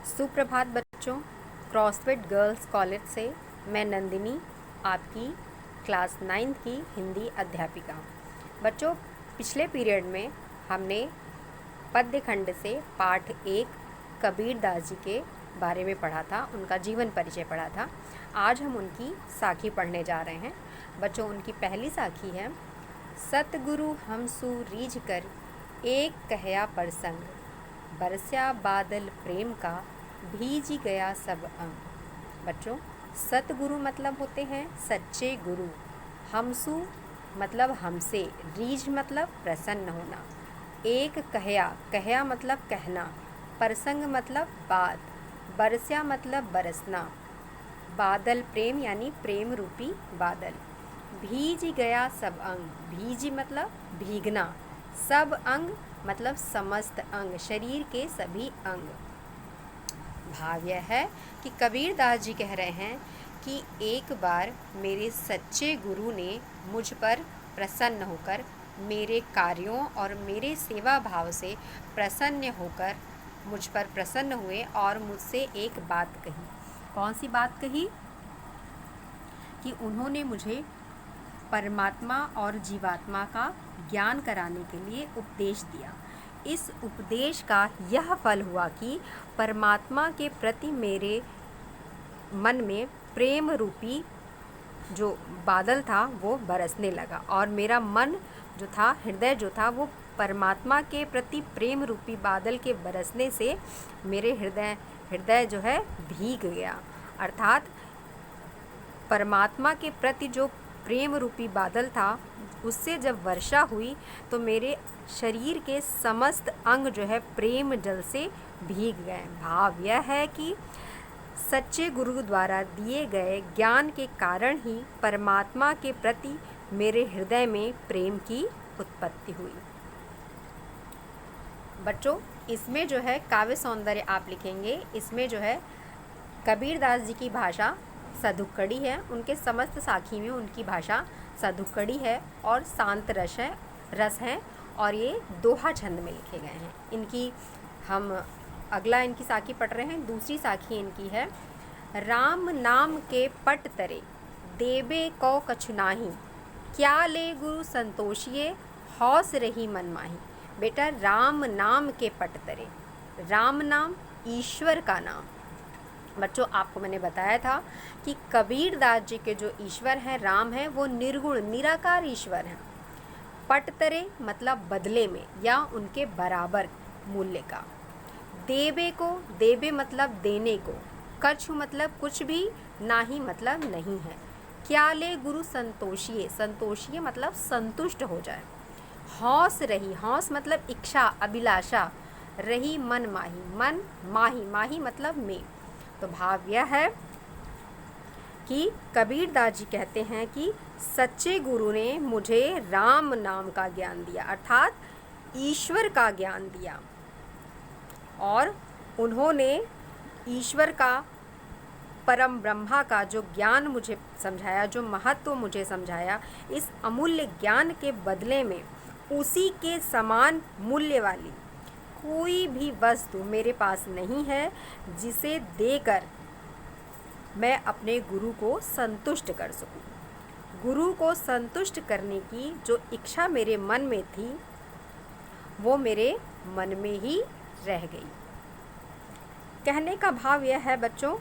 सुप्रभात बच्चों। CrossFit girls college से मैं नंदिनी, आपकी क्लास 9th की हिंदी अध्यापिका। बच्चों, पिछले पीरियड में हमने पद्य खंड से पाठ 1 कबीर दास जी के बारे में पढ़ा था, उनका जीवन परिचय पढ़ा था। आज हम उनकी साखी पढ़ने जा रहे हैं। बच्चों, उनकी पहली साखी है, सतगुरु हमसु रीझ कर एक कहया प्रसंग, बरस्या बादल प्रेम का भीज गया सब अंग। बच्चों, सतगुरु मतलब होते हैं सच्चे गुरु। हमसु मतलब हमसे, रीझ मतलब प्रसन्न होना, एक कहया, कहया मतलब कहना, प्रसंग मतलब बात, बरस्या मतलब बरसना, बादल प्रेम यानी प्रेम रूपी बादल, भीज गया सब अंग, भीज मतलब भीगना, सब अंग मतलब समस्त अंग, शरीर के सभी अंग। भाव यह है कि कबीर दास जी कह रहे हैं कि एक बार मेरे सच्चे गुरु ने मुझ पर प्रसन्न होकर, मेरे कार्यों और मेरे सेवा भाव से प्रसन्न होकर मुझ पर प्रसन्न हुए और मुझसे एक बात कही। कौन सी बात कही? कि उन्होंने मुझे परमात्मा और जीवात्मा का ज्ञान कराने के लिए उपदेश दिया। इस उपदेश का यह फल हुआ कि परमात्मा के प्रति मेरे मन में प्रेम रूपी जो बादल था वो बरसने लगा और मेरा मन जो था, हृदय जो था, वो परमात्मा के प्रति प्रेम रूपी बादल के बरसने से मेरे हृदय जो है भीग गया। अर्थात परमात्मा के प्रति जो प्रेम रूपी बादल था, उससे जब वर्षा हुई तो मेरे शरीर के समस्त अंग जो है प्रेम जल से भीग गए। भाव यह है कि सच्चे गुरु द्वारा दिए गए ज्ञान के कारण ही परमात्मा के प्रति मेरे हृदय में प्रेम की उत्पत्ति हुई। बच्चों, इसमें जो है काव्य सौंदर्य आप लिखेंगे। इसमें जो है कबीर दास जी की भाषा सधुक्कड़ी है, उनके समस्त साखी में उनकी भाषा सधुक्कड़ी है और शांत रस है और ये दोहा छंद में लिखे गए हैं। इनकी हम अगला इनकी साखी पढ़ रहे हैं। दूसरी साखी इनकी है, राम नाम के पट तरे देबे को कछु नाही, क्या ले गुरु संतोषिए हौस रही मन माही। बेटा, राम नाम के पट तरे, राम नाम ईश्वर का नाम। बच्चों, आपको मैंने बताया था कि कबीर दास जी के जो ईश्वर हैं, राम हैं, वो निर्गुण निराकार ईश्वर हैं। पटतरे मतलब बदले में या उनके बराबर मूल्य का। देवे को, देवे मतलब देने को, कछु मतलब कुछ भी, नाही मतलब नहीं है। क्या ले गुरु संतोषिए, संतोषिए मतलब संतुष्ट हो जाए। हौस रही, हौस मतलब इच्छा, अभिलाषा, रही मन माही, मन माही, माही मतलब में। तो भाव यह है कि कबीर दास जी कहते हैं कि सच्चे गुरु ने मुझे राम नाम का ज्ञान दिया, अर्थात ईश्वर का ज्ञान दिया, और उन्होंने ईश्वर का, परम ब्रह्मा का जो ज्ञान मुझे समझाया, जो महत्व मुझे समझाया, इस अमूल्य ज्ञान के बदले में उसी के समान मूल्य वाली कोई भी वस्तु मेरे पास नहीं है जिसे देकर मैं अपने गुरु को संतुष्ट कर सकूं। गुरु को संतुष्ट करने की जो इच्छा मेरे मन में थी, वो मेरे मन में ही रह गई। कहने का भाव यह है बच्चों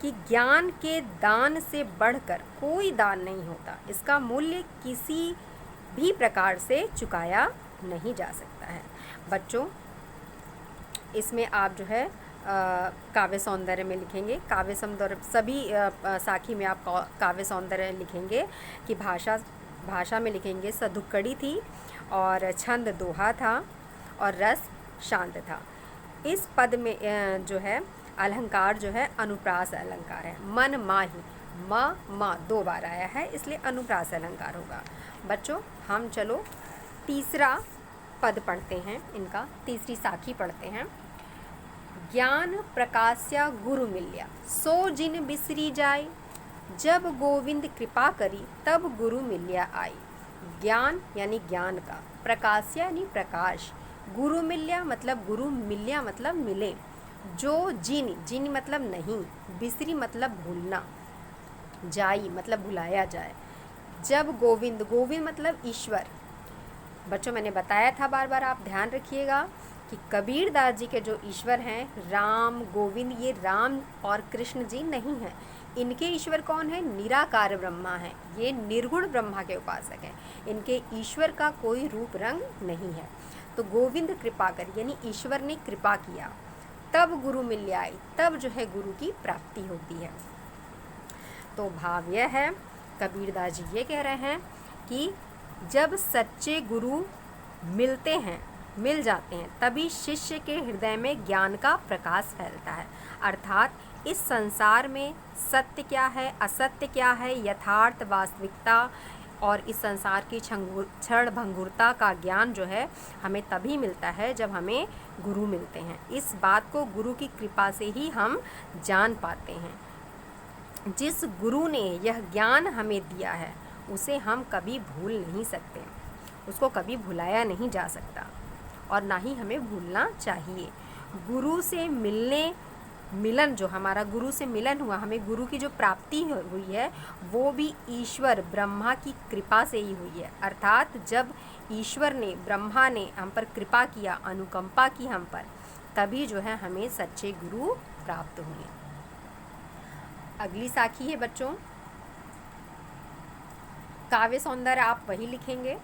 कि ज्ञान के दान से बढ़कर कोई दान नहीं होता। इसका मूल्य किसी भी प्रकार से चुकाया नहीं जा सकता है। बच्चों, इसमें आप जो है काव्य सौंदर्य में लिखेंगे। काव्य सौंदर्य सभी साखी में आप काव्य सौंदर्य लिखेंगे कि भाषा में लिखेंगे सधुक्कड़ी थी और छंद दोहा था और रस शांत था। इस पद में जो है अलंकार जो है अनुप्रास अलंकार है। मन माही, मा 2 बार आया है, इसलिए अनुप्रास अलंकार होगा। बच्चों, हम चलो तीसरा पद पढ़ते हैं, इनका तीसरी साखी पढ़ते हैं। ज्ञान प्रकाश्या गुरु मिल्या, सो जिन बिसरी जाय, जब गोविंद कृपा करी तब गुरु मिल्या आई। ज्ञान यानी ज्ञान का, प्रकाश्या यानी प्रकाश, गुरु मिल्या मतलब गुरु मिल्या मतलब मिले, जो जिन, जिन मतलब नहीं, बिसरी मतलब भूलना, जाई मतलब भुलाया जाए। जब गोविंद, गोविंद मतलब ईश्वर। बच्चों मैंने बताया था, बार बार आप ध्यान रखिएगा कि कबीरदास जी के जो ईश्वर हैं राम गोविंद, ये राम और कृष्ण जी नहीं हैं। इनके ईश्वर कौन है? निराकार ब्रह्मा है, ये निर्गुण ब्रह्मा के उपासक हैं। इनके ईश्वर का कोई रूप रंग नहीं है। तो गोविंद कृपा कर, यानी ईश्वर ने कृपा किया, तब गुरु मिल आई, तब जो है गुरु की प्राप्ति होती है। तो भाव यह है, कबीरदास जी ये कह रहे हैं कि जब सच्चे गुरु मिलते हैं, मिल जाते हैं, तभी शिष्य के हृदय में ज्ञान का प्रकाश फैलता है। अर्थात इस संसार में सत्य क्या है, असत्य क्या है, यथार्थ वास्तविकता और इस संसार की क्षण भंगुरता का ज्ञान जो है हमें तभी मिलता है जब हमें गुरु मिलते हैं। इस बात को गुरु की कृपा से ही हम जान पाते हैं। जिस गुरु ने यह ज्ञान हमें दिया है उसे हम कभी भूल नहीं सकते, उसको कभी भुलाया नहीं जा सकता और ना ही हमें भूलना चाहिए। गुरु से मिलन जो हमारा गुरु से मिलन हुआ, हमें गुरु की जो प्राप्ति हुई है वो भी ईश्वर ब्रह्मा की कृपा से ही हुई है। अर्थात जब ईश्वर ने, ब्रह्मा ने हम पर कृपा किया, अनुकंपा की हम पर, तभी जो है हमें सच्चे गुरु प्राप्त हुए। अगली साखी है बच्चों काव्य सौंदर्य, आप वही लिखेंगे।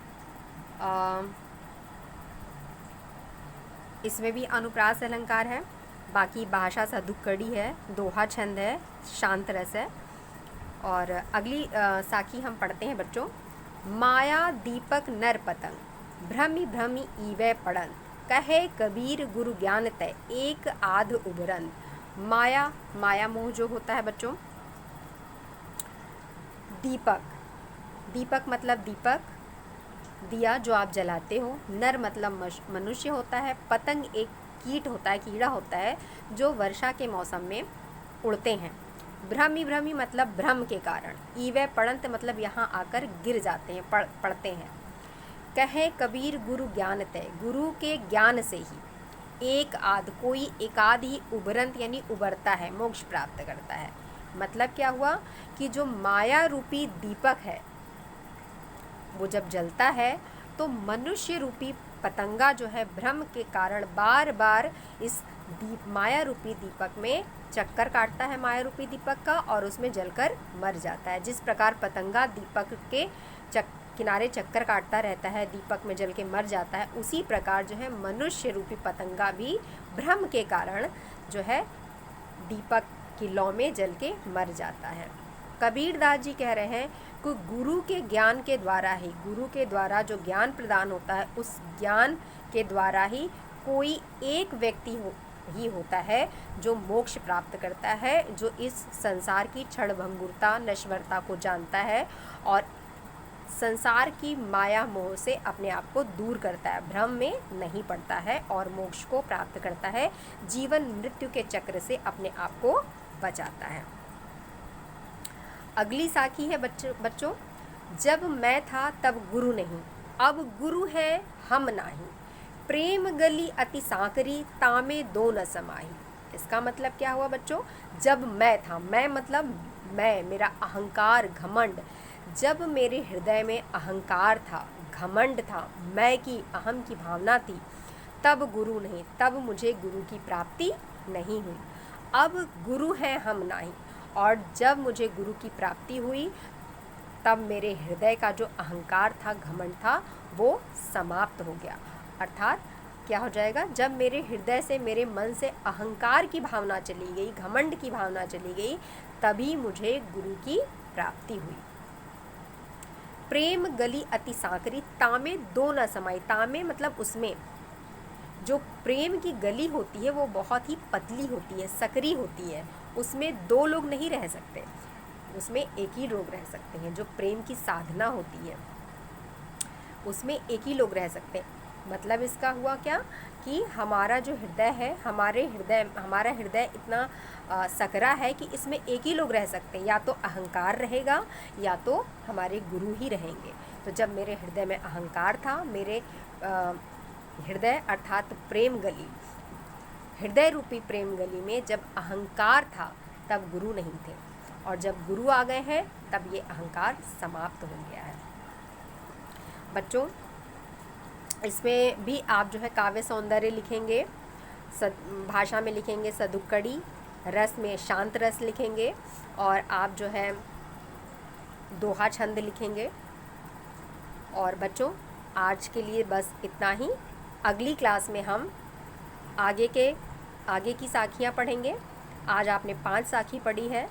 इसमें भी अनुप्रास अलंकार है, बाकी भाषा सदुक्कड़ी है, दोहा छंद है, शांत रस है। और अगली साखी हम पढ़ते हैं बच्चों। माया दीपक नर पतंग, भ्रमि भ्रमि ईवै पड़न, कहे कबीर गुरु ज्ञान तय, एक आध उभरन। माया, माया मोह जो होता है बच्चों। दीपक, दीपक मतलब दीपक, दिया जो आप जलाते हो। नर मतलब मनुष्य होता है। पतंग एक कीट होता है, कीड़ा होता है जो वर्षा के मौसम में उड़ते हैं। भ्रमि भ्रमि मतलब भ्रम के कारण। ईवै पड़ंत मतलब यहाँ आकर गिर जाते हैं, पड़ते हैं। कहे कबीर गुरु ज्ञान तय, गुरु के ज्ञान से ही एक आध, कोई एकाध ही उभरंत यानी उबरता है, मोक्ष प्राप्त करता है। मतलब क्या हुआ कि जो माया रूपी दीपक है वो जब जलता है तो मनुष्य रूपी पतंगा जो है भ्रम के कारण बार बार इस माया रूपी दीपक में चक्कर काटता है, माया रूपी दीपक का, और उसमें जलकर मर जाता है। जिस प्रकार पतंगा दीपक के किनारे चक्कर काटता रहता है, दीपक में जल के मर जाता है, उसी प्रकार जो है मनुष्य रूपी पतंगा भी भ्रम के कारण जो है दीपक की लौ में जल के मर जाता है। कबीरदास जी कह रहे हैं कि गुरु के ज्ञान के द्वारा ही, गुरु के द्वारा जो ज्ञान प्रदान होता है उस ज्ञान के द्वारा ही कोई एक व्यक्ति ही होता है जो मोक्ष प्राप्त करता है, जो इस संसार की क्षण भंगुरता, नश्वरता को जानता है और संसार की माया मोह से अपने आप को दूर करता है, भ्रम में नहीं पड़ता है और मोक्ष को प्राप्त करता है, जीवन मृत्यु के चक्र से अपने आप को बचाता है। अगली साखी है बच्चों, जब मैं था तब गुरु नहीं, अब गुरु है हम नाही, प्रेम गली अति सांकरी, तामे दो न समाही। इसका मतलब क्या हुआ बच्चों? जब मैं था, मैं मतलब मैं, मेरा अहंकार, घमंड, जब मेरे हृदय में अहंकार था, घमंड था, मैं की, अहम की भावना थी, तब गुरु नहीं, तब मुझे गुरु की प्राप्ति नहीं हुई। अब गुरु है हम नाही, और जब मुझे गुरु की प्राप्ति हुई तब मेरे हृदय का जो अहंकार था, घमंड था, वो समाप्त हो गया। अर्थात क्या हो जाएगा? जब मेरे हृदय से, मेरे मन से अहंकार की भावना चली गई, घमंड की भावना चली गई, तभी मुझे गुरु की प्राप्ति हुई। प्रेम गली अति सांकरी, तामे दो न समाई। तामे मतलब उसमें जो प्रेम की गली होती है वो बहुत ही पतली होती है, सकरी होती है, उसमें दो लोग नहीं रह सकते, उसमें एक ही लोग रह सकते हैं। जो प्रेम की साधना होती है उसमें एक ही लोग रह सकते हैं। मतलब इसका हुआ क्या कि हमारा जो हृदय है, हमारा हृदय इतना सकरा है कि इसमें एक ही लोग रह सकते हैं, या तो अहंकार रहेगा या तो हमारे गुरु ही रहेंगे। तो जब मेरे हृदय में अहंकार था, मेरे हृदय अर्थात प्रेम गली हृदय रूपी प्रेम गली में जब अहंकार था तब गुरु नहीं थे, और जब गुरु आ गए हैं तब ये अहंकार समाप्त हो गया है। बच्चों, इसमें भी आप जो है काव्य सौंदर्य लिखेंगे, भाषा में लिखेंगे सदुक्कड़ी, रस में शांत रस लिखेंगे, और आप जो है दोहा छंद लिखेंगे। और बच्चों, आज के लिए बस इतना ही। अगली क्लास में हम आगे की साखियाँ पढ़ेंगे। आज आपने 5 साखी पढ़ी है,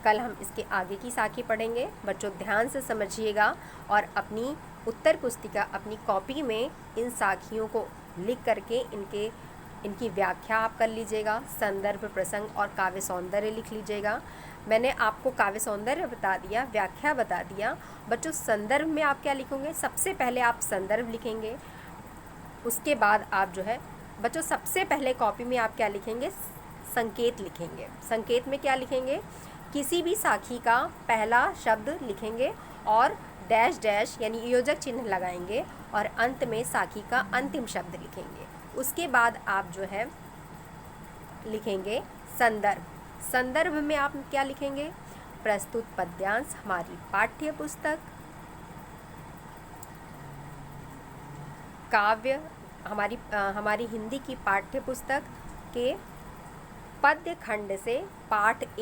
कल हम इसके आगे की साखी पढ़ेंगे। बच्चों ध्यान से समझिएगा और अपनी उत्तर पुस्तिका, अपनी कॉपी में इन साखियों को लिख करके इनकी व्याख्या आप कर लीजिएगा। संदर्भ, प्रसंग और काव्य सौंदर्य लिख लीजिएगा। मैंने आपको काव्य सौंदर्य बता दिया, व्याख्या बता दिया। बच्चों संदर्भ में आप क्या लिखेंगे? सबसे पहले आप संदर्भ लिखेंगे, उसके बाद आप जो है बच्चों सबसे पहले कॉपी में आप क्या लिखेंगे? संकेत लिखेंगे। संकेत में क्या लिखेंगे? किसी भी साखी का पहला शब्द लिखेंगे और डैश डैश यानी योजक चिन्ह लगाएंगे और अंत में साखी का अंतिम शब्द लिखेंगे। उसके बाद आप जो है लिखेंगे संदर्भ। संदर्भ में आप क्या लिखेंगे? प्रस्तुत पद्यांश हमारी पाठ्य पुस्तक, काव्य हमारी हिंदी की पाठ्य पुस्तक के पद्य खंड से पाठ